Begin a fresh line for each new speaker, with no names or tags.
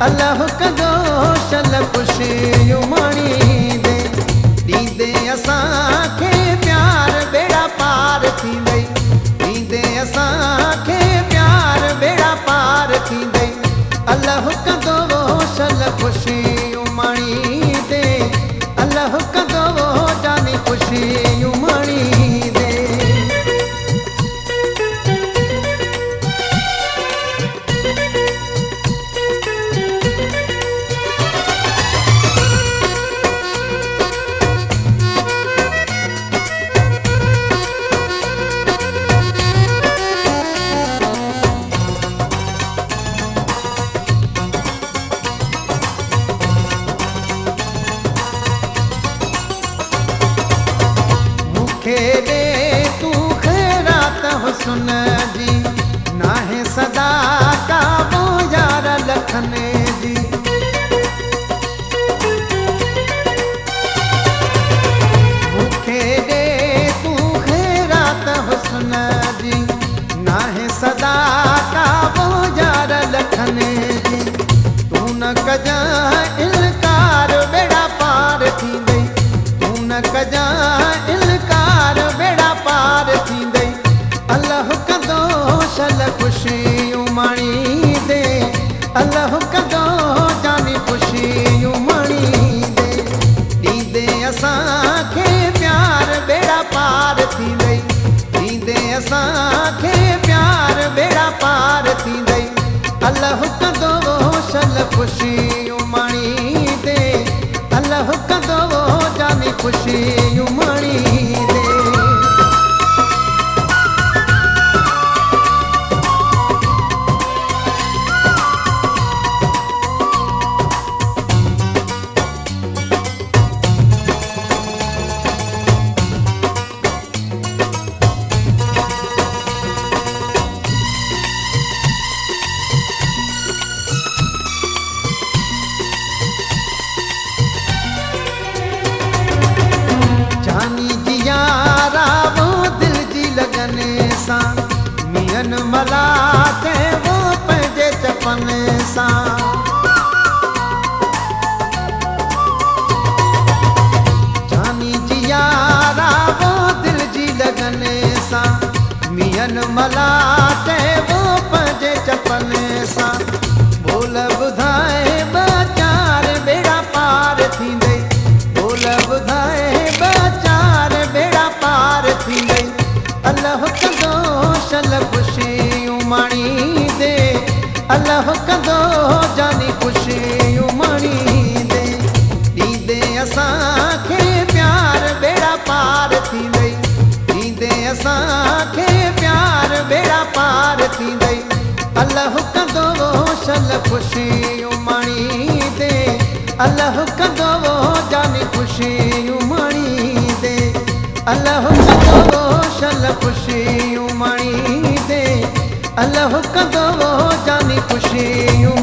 अल्लाह कंदो शल ख़ुशियूं माणींदे ॾींदे असांखे प्यार बेड़ा पार थींदे ॾींदे असांखे प्यार बेड़ा पार थींदे अल्लाह कंदो शल ख़ुशियूं माणींदे अल्लाह कंदो जानी ख़ुशियूं माणींदे खेॾे तू ख़ैरात हुस्न जी नाहे सदा काबो यार लखने जी मूंखे ॾे तू ख़ैरात हुस्न जी नाहे सदा काबो यार लखने जी तू न कजांइ इनकार बेड़ा पार थींदे तू न कजांइ इनकार बेड़ा पार थींदे अल्लाह कंदो शल ख़ुशियूं माणींदे अल्लाह कंदो जानी ख़ुशियूं माणींदे ॾींदे असांखे प्यार बेड़ा पार थींदे ॾींदे असांखे प्यार बेड़ा पार थींदे अल्लाह कंदो शल ख़ुशियूं माणींदे अल्लाह कंदो जानी ख़ुशियूं माणींदे जानी जी यारा वो दिल जी लगने सां मियन मला ते वो पंहिंजे चपन सां जानी जी यारा वो दिल जी लगने सां मियन मला ते वो पंहिंजे चपन सां बोल ॿुधाए ॿ चार बेड़ा पार थींदे बोल ॿुधाए बेड़ा पार थींदे अल्लाह कंदो शल ख़ुशियूं माणींदे अल्लाह कंदो जानी ख़ुशियूं माणींदे ॾींदे असांखे प्यार बेड़ा पार थींदे ॾींदे असांखे प्यार बेड़ा पार थींदे अल्लाह कंदो शल ख़ुशियूं माणींदे अल्लाह कंदो जानी ख़ुशियूं माणींदे अल्लाह कंदो शल ख़ुशियूं माणींदे अल्लाह कंदो जानी ख़ुशियूं